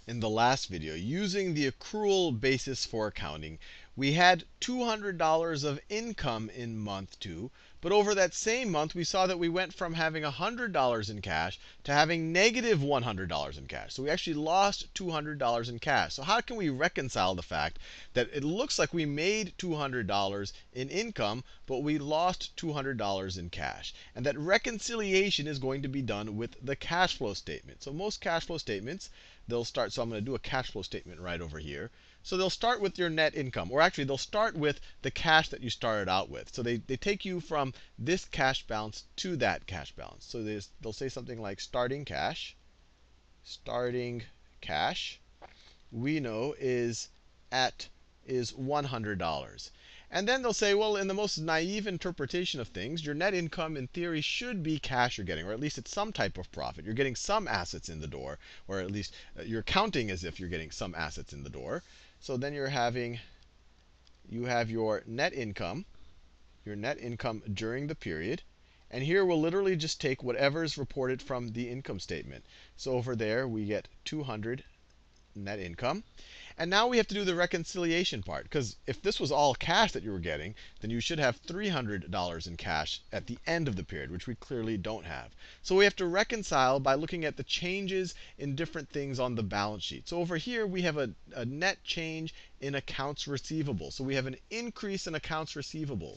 in the last video, using the accrual basis for accounting, we had $200 of income in month 2, but over that same month, we saw that we went from having $100 in cash to having negative $100 in cash. So we actually lost $200 in cash. So how can we reconcile the fact that it looks like we made $200 in income, but we lost $200 in cash? And that reconciliation is going to be done with the cash flow statement. So most cash flow statements, they'll start, so I'm going to do a cash flow statement right over here. So they'll start with your net income, or actually they'll start with the cash that you started out with. So they take you from this cash balance to that cash balance. So they'll say something like starting cash we know is $100. And then they'll say, well, in the most naive interpretation of things, your net income in theory should be cash you're getting, or at least it's some type of profit. You're getting some assets in the door, or at least you're counting as if you're getting some assets in the door. So then you have your net income during the period. And here we'll literally just take whatever is reported from the income statement. So over there we get 200 net income. And now we have to do the reconciliation part, because if this was all cash that you were getting, then you should have $300 in cash at the end of the period, which we clearly don't have. So we have to reconcile by looking at the changes in different things on the balance sheet. So over here we have a net change in accounts receivable. So we have an increase in accounts receivable.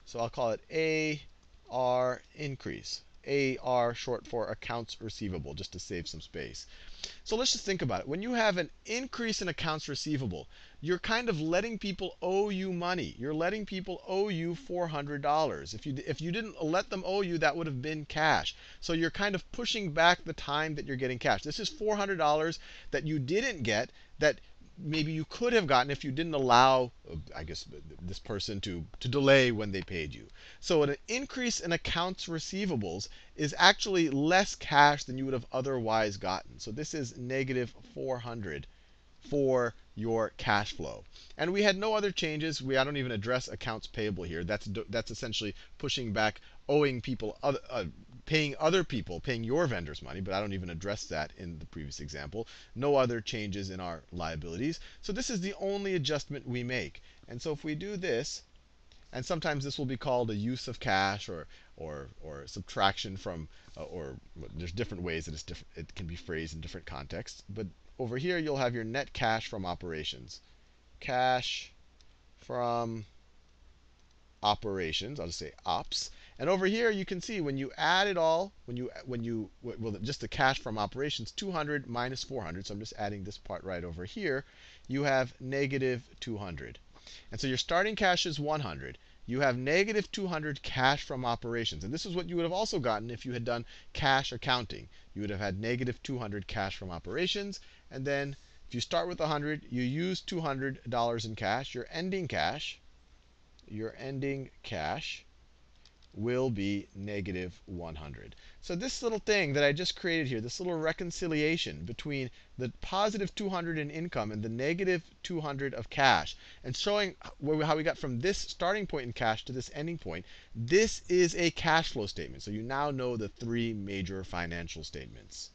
So I'll call it AR increase. AR short for accounts receivable, just to save some space. So let's just think about it. When you have an increase in accounts receivable, you're kind of letting people owe you money. You're letting people owe you $400. If you didn't let them owe you, that would have been cash. So you're kind of pushing back the time that you're getting cash. This is $400 that you didn't get, that maybe you could have gotten if you didn't allow, I guess, this person to delay when they paid you. So an increase in accounts receivables is actually less cash than you would have otherwise gotten. So this is negative 400 for your cash flow. And we had no other changes. I don't even address accounts payable here. That's essentially pushing back owing people, paying other people, paying your vendors money, but I don't even address that in the previous example. No other changes in our liabilities. So this is the only adjustment we make. And so if we do this, and sometimes this will be called a use of cash, or subtraction from, or there's different ways that it can be phrased in different contexts. But over here you'll have your net cash from operations. Cash from operations, I'll just say ops. And over here you can see when you add it all, just the cash from operations, 200 minus 400, so I'm just adding this part right over here, you have negative 200. And so your starting cash is 100. You have negative 200 cash from operations. And this is what you would have also gotten if you had done cash accounting. You would have had negative 200 cash from operations. And then if you start with 100, you use $200 in cash. Your ending cash will be negative 100. So this little thing that I just created here, this little reconciliation between the positive 200 in income and the negative 200 of cash, and showing how we got from this starting point in cash to this ending point, this is a cash flow statement. So you now know the three major financial statements.